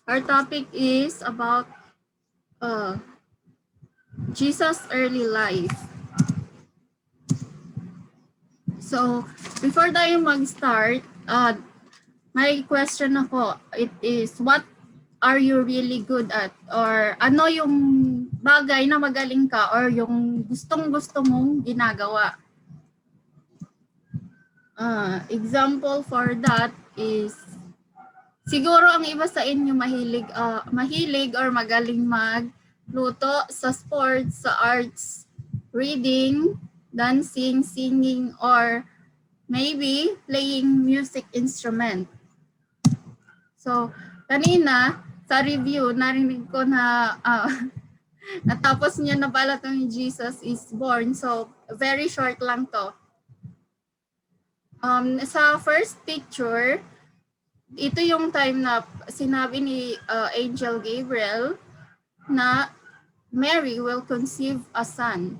Our topic is about Jesus' early life. So, before tayo mag-start, may question ako. It is, what are you really good at? Or ano yung bagay na magaling ka or yung gustong-gusto mong ginagawa? Example for that is, siguro ang iba sa inyo mahilig or magaling magluto sa sports, sa arts, reading, dancing, singing, or maybe playing music instrument. So, kanina sa review, narinig ko na natapos niya na pala itong Jesus is born. So, very short lang to. Sa first picture, ito yung time na sinabi ni Angel Gabriel na Mary will conceive a son.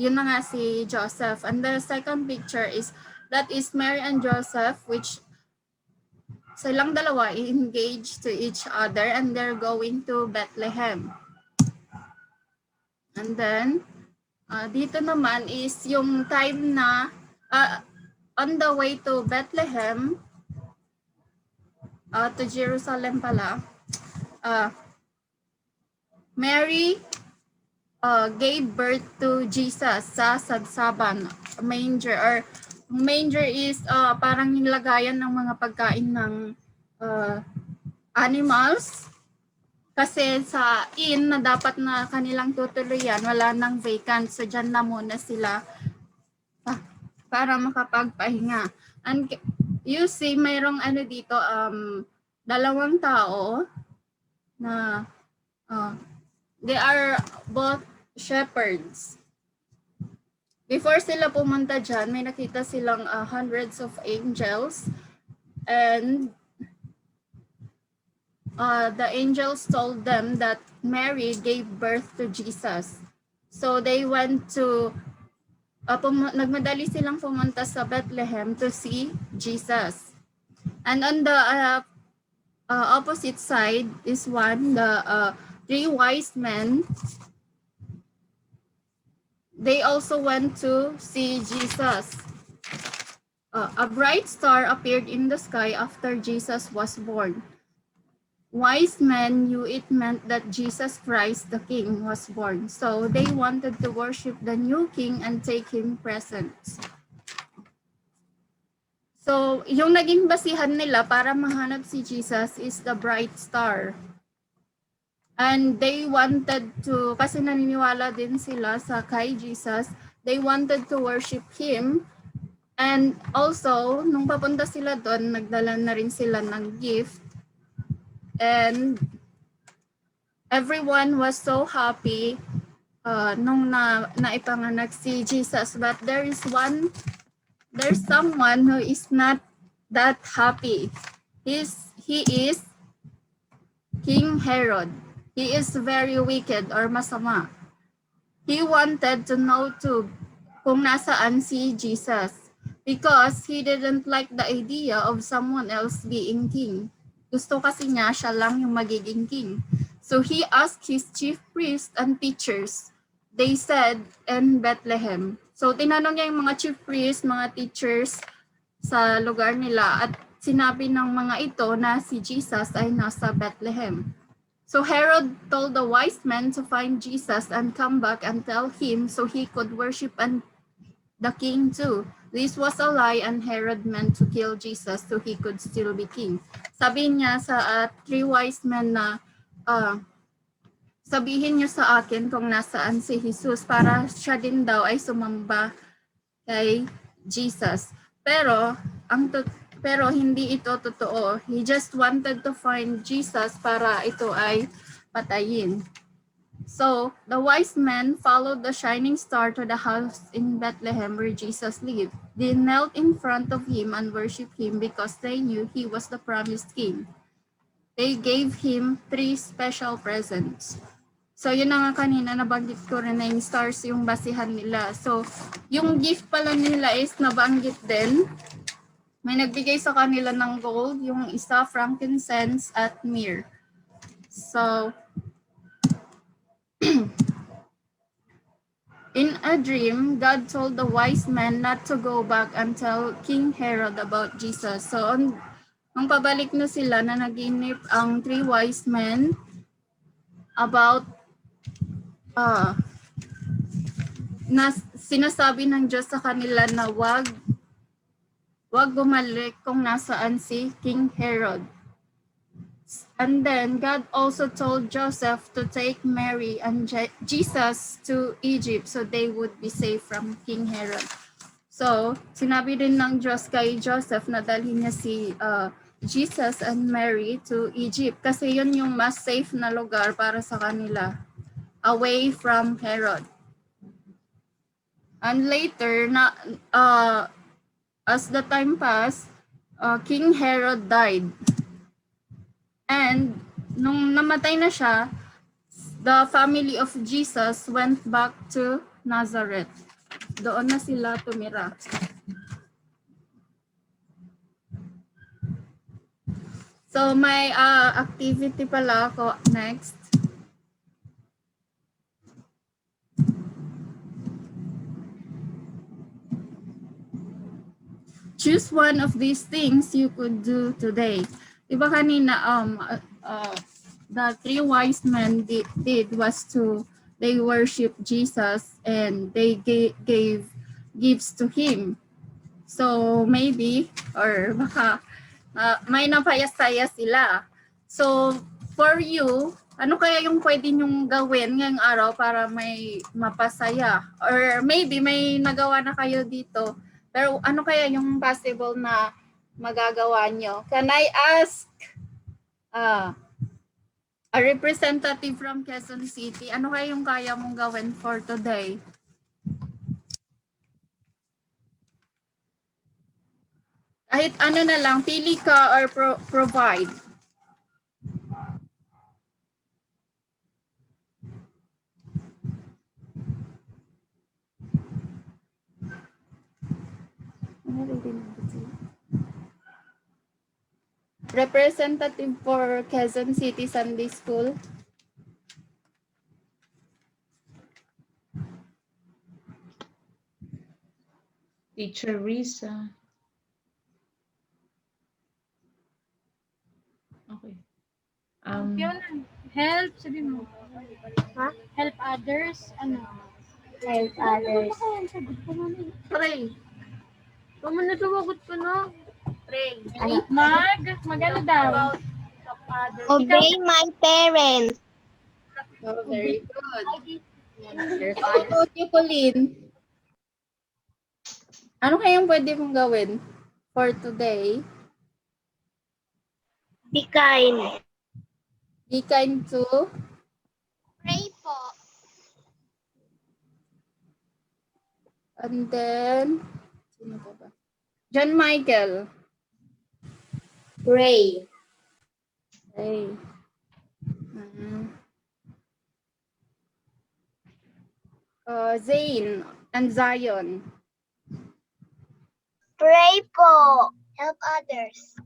Yun na nga si Joseph. And the second picture is, that is Mary and Joseph, which silang dalawa engaged to each other and they're going to Bethlehem. And then, dito naman is yung time na on the way to Bethlehem, to Jerusalem pala, Mary gave birth to Jesus sa sabsaban, manger. Or manger is parang nilagayan ng mga pagkain ng animals. Kasi sa inn na dapat na kanilang tutuluyan, wala nang vacant. So dyan na muna sila para makapagpahinga. And you see, mayroong ano dito, dalawang tao na they are both shepherds. Before sila pumunta dyan, may nakita silang hundreds of angels. And the angels told them that Mary gave birth to Jesus. So they went to, nagmadali silang pumunta sa Bethlehem to see Jesus. And on the opposite side is the three wise men. They also went to see Jesus. A bright star appeared in the sky after Jesus was born. Wise men knew it meant that Jesus Christ the King was born. So they wanted to worship the new King and take him presents. So yung naging basihan nila para mahanap si Jesus is the bright star. And they wanted to, kasi naniniwala din sila sa kay Jesus, they wanted to worship him. And also, nung papunta sila doon, nagdala na rin sila ng gift. And everyone was so happy nung naipanganak si Jesus. But there's someone who is not that happy. He is King Herod. He is very wicked or masama. He wanted to know too kung nasaan si Jesus because he didn't like the idea of someone else being king. Gusto kasi niya siya lang yung magiging king. So he asked his chief priests and teachers. They said in Bethlehem. So tinanong niya yung mga chief priests, mga teachers sa lugar nila at sinabi ng mga ito na si Jesus ay nasa Bethlehem. So Herod told the wise men to find Jesus and come back and tell him so he could worship the king too. This was a lie and Herod meant to kill Jesus so he could still be king. Sabi niya sa three wise men na sabihin niyo sa akin kung nasaan si Jesus para siya din daw ay sumamba kay Jesus. Pero hindi ito totoo. He just wanted to find Jesus para ito ay patayin. So, the wise men followed the shining star to the house in Bethlehem where Jesus lived. They knelt in front of him and worshiped him because they knew he was the promised king. They gave him 3 special presents. So, yun na nga kanina, nabanggit ko rin na yung stars yung basihan nila. So, yung gift pala nila is nabanggit din. May nagbigay sa kanila ng gold, yung isa frankincense at myrrh. So, in a dream, God told the wise men not to go back and tell King Herod about Jesus. So, nung pabalik na sila na naginip ang three wise men about uh, na sinasabi ng Diyos sa kanila na wag bumalik kung nasaan si King Herod. And then God also told Joseph to take Mary and Jesus to Egypt so they would be safe from King Herod. So, sinabi din ng Diyos kay Joseph na dalhin niya si Jesus and Mary to Egypt kasi yun yung mas safe na lugar para sa kanila, away from Herod. And later, as the time passed, King Herod died. And nung namatay na siya, the family of Jesus went back to Nazareth. Doon na sila tumira. So may activity pala ako next. Choose one of these things you could do today. Diba kanina the three wise men did was they worship Jesus and they gave gifts to him. So maybe or baka may napayasaya sila. So for you, ano kaya yung pwede nyong gawin ngayong araw para may mapasaya? Or maybe may nagawa na kayo dito. Pero ano kaya yung possible na magagawa nyo? Can I ask a representative from Quezon City, ano kaya yung kaya mong gawin for today? Kahit ano na lang, pili ka or provide. Representative for Quezon City Sunday School. Teacher Risa. Okay. Help, sabi mo. Ha? Help others, ano? Help others. Pray. Kung mo natuwagot ko, no? Pray. Ano? Mag-ano daw? Obey my parents. Oh, very good. How about you, Pauline? Ano kayang pwede mong gawin for today? Be kind. Be kind to Pray po. and then sino pa ba? John Michael. Pray. Okay. Zane and Zion. Pray po. Help others.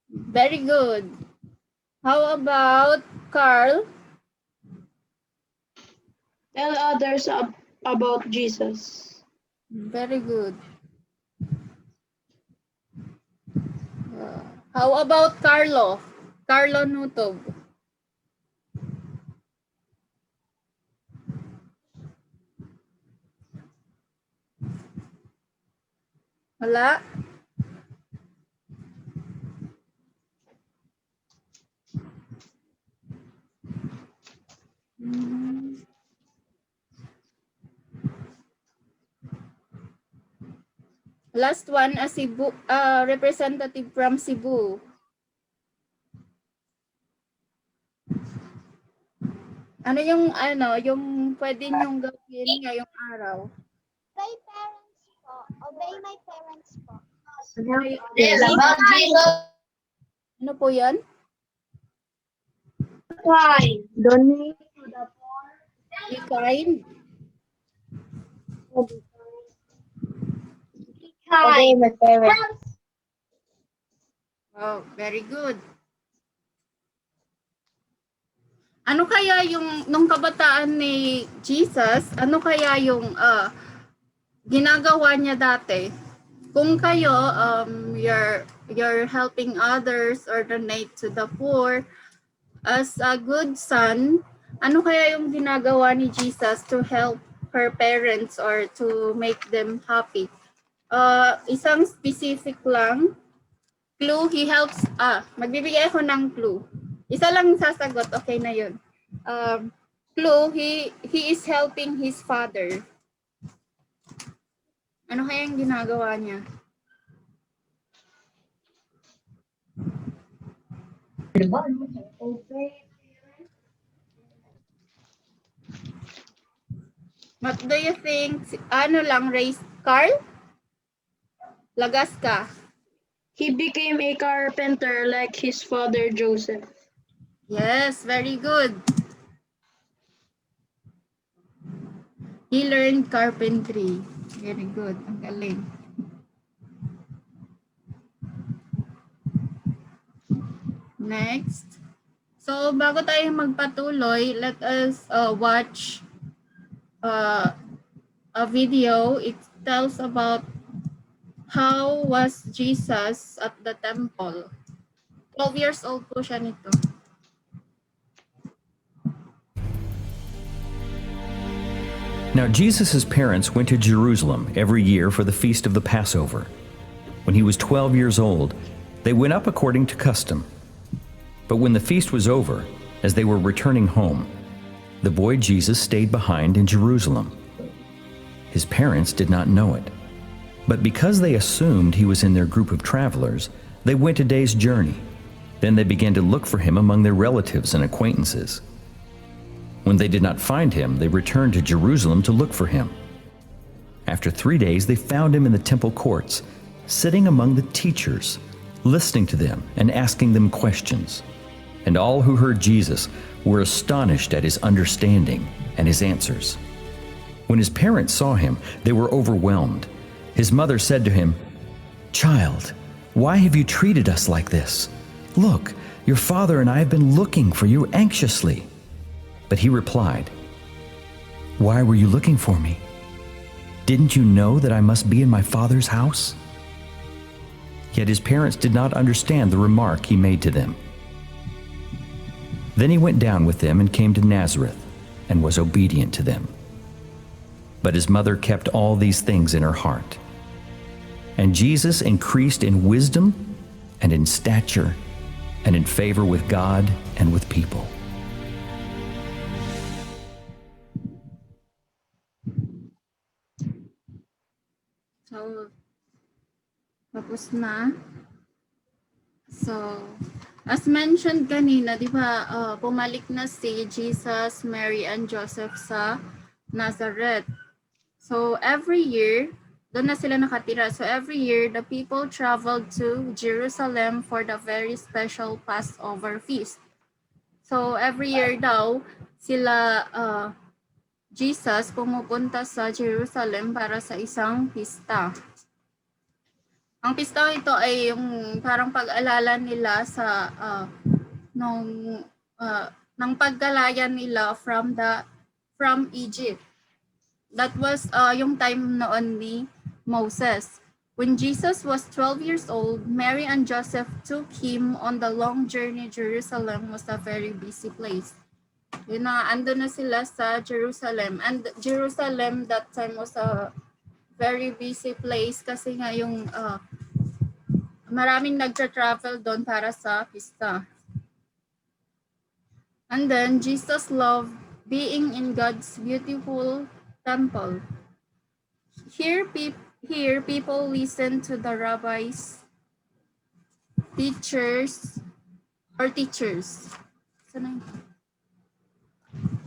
Very good. How about Carl? Tell others about Jesus. Very good. How about Carlo? Carlo Nutob. Wala? Last one, a Cebu, representative from Cebu. Ano yung pwede niyong gawin ngayong araw? Pray parents po. Obey my parents po. About Jesus. Ano po yan? Kind. Donate to the poor. Be kind? Obey my parents. Oh, very good. Ano kaya yung nung kabataan ni Jesus, ano kaya yung ginagawa niya dati? Kung kayo you're helping others or donate to the poor as a good son, ano kaya yung ginagawa ni Jesus to help her parents or to make them happy? Isang specific lang. Clue, he helps, magbibigay ako ng clue. Isa lang sasagot, okay na yun. Clue, he is helping his father. Ano kaya yung ginagawa niya? What do you think? Ano lang, race? Carl? Lagas ka. He became a carpenter like his father Joseph. Yes, very good. He learned carpentry. Very good. Ang galing. Next. So, bago tayo magpatuloy, let us watch a video. It tells about how was Jesus at the temple. 12 years old po siya nito. Now Jesus' parents went to Jerusalem every year for the feast of the Passover. When he was 12 years old, they went up according to custom. But when the feast was over, as they were returning home, the boy Jesus stayed behind in Jerusalem. His parents did not know it. But because they assumed he was in their group of travelers, they went a day's journey. Then they began to look for him among their relatives and acquaintances. When they did not find him, they returned to Jerusalem to look for him. After 3 days, they found him in the temple courts, sitting among the teachers, listening to them and asking them questions. And all who heard Jesus were astonished at his understanding and his answers. When his parents saw him, they were overwhelmed. His mother said to him, "Child, why have you treated us like this? Look, your father and I have been looking for you anxiously." But he replied, "Why were you looking for me? Didn't you know that I must be in my father's house?" Yet his parents did not understand the remark he made to them. Then he went down with them and came to Nazareth and was obedient to them. But his mother kept all these things in her heart. And Jesus increased in wisdom and in stature and in favor with God and with people. So, tapos na. So, as mentioned kanina, di ba, pumalik na si Jesus, Mary, and Joseph sa Nazareth. So, every year, doon na sila nakatira. So, every year, the people traveled to Jerusalem for the very special Passover Feast. So, every year daw, sila, Jesus pumupunta sa Jerusalem para sa isang pista. Ang pista ito ay yung parang pag-alala nila sa ng pagkalaya nila from Egypt. That was yung time noon ni Moses. When Jesus was 12 years old, Mary and Joseph took him on the long journey. Jerusalem was a very busy place. Yun na, ando na sila sa Jerusalem. And Jerusalem that time was a very busy place kasi nga yung maraming nagtra-travel doon para sa pista. And then, Jesus loved being in God's beautiful temple. Here people listen to the rabbis, teachers,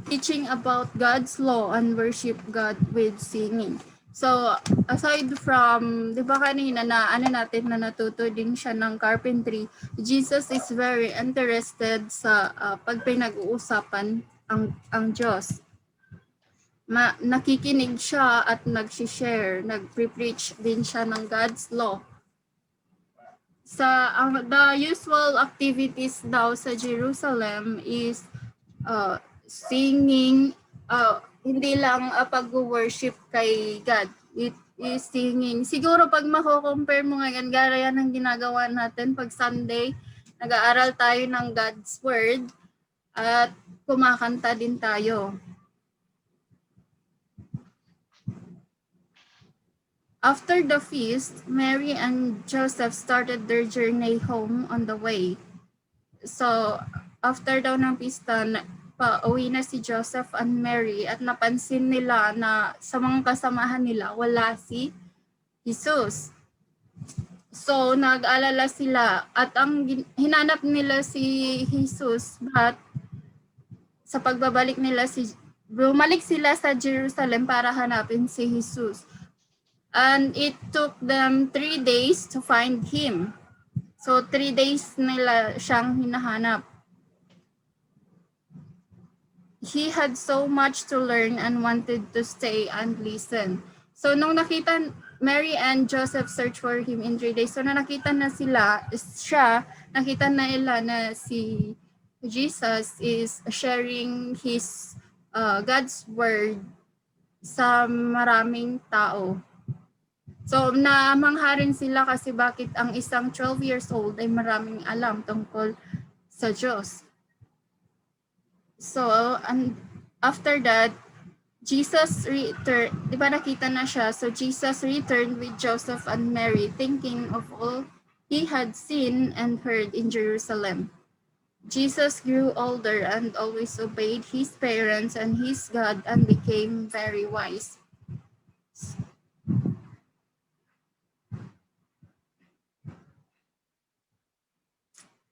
teaching about God's law and worship God with singing. So, aside from, di ba kanina na natuto din siya ng carpentry, Jesus is very interested sa pag pinag-uusapan ang Diyos. Nakikinig siya at nag-share, nag-preach din siya ng God's law. The usual activities daw sa Jerusalem is singing, hindi lang pag-worship kay God. It is singing. Siguro pag mako-compare mo ngayon, gaya ng ginagawa natin pag Sunday, nag-aaral tayo ng God's Word at kumakanta din tayo. After the feast, Mary and Joseph started their journey home on the way. So, after daw ng pista, pauwi na si Joseph and Mary at napansin nila na sa mga kasamahan nila wala si Jesus. So, nag-alala sila at ang hinanap nila si Jesus, but sa pagbabalik nila bumalik sila sa Jerusalem para hanapin si Jesus. And it took them 3 days to find him. So 3 days nila siyang hinahanap. He had so much to learn and wanted to stay and listen. So nung nakita Mary and Joseph search for him in 3 days. So nung nakita na nakita na nila na si Jesus is sharing his God's word sa maraming tao. So, namangha rin sila kasi bakit ang isang 12 years old ay maraming alam tungkol sa Diyos. So, and after that, Jesus returned, di ba nakita na siya? So, Jesus returned with Joseph and Mary, thinking of all he had seen and heard in Jerusalem. Jesus grew older and always obeyed his parents and his God and became very wise.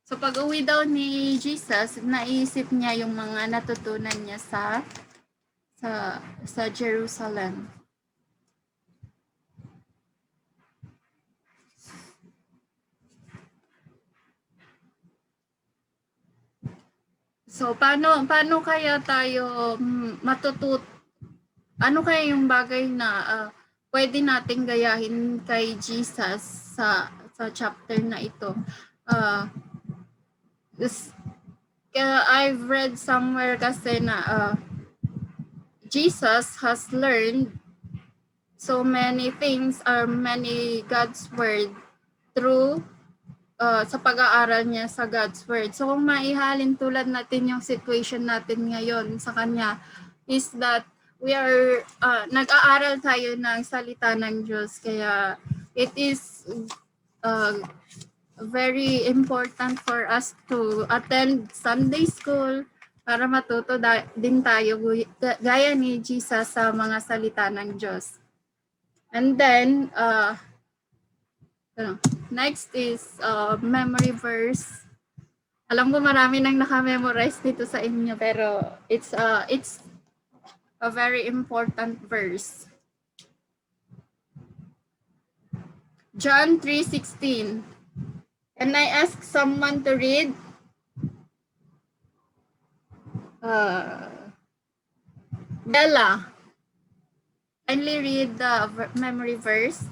So pag-uwi daw ni Jesus, naisip niya yung mga natutunan niya sa Jerusalem. So paano kaya tayo ano kaya yung bagay na pwede nating gayahin kay Jesus sa chapter na ito? I've read somewhere kasi na Jesus has learned so many things or many God's word through sa pag-aaral niya sa God's word. So kung maihalin tulad natin yung situation natin ngayon sa kanya is that we are nag-aaral tayo ng salita ng Diyos, kaya it is very important for us to attend Sunday school para matuto din tayo gaya ni Jesus sa mga salita ng Diyos. And then next is memory verse. Alam ko marami nang naka-memorize dito sa inyo, pero it's a very important verse. John 3:16. Can I ask someone to read? Bella, kindly read the memory verse.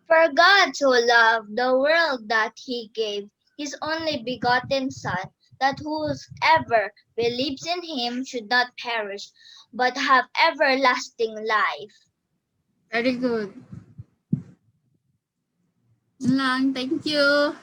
For God so loved the world that he gave his only begotten Son, that whosoever believes in him should not perish, but have everlasting life. Very good. Lang, thank you.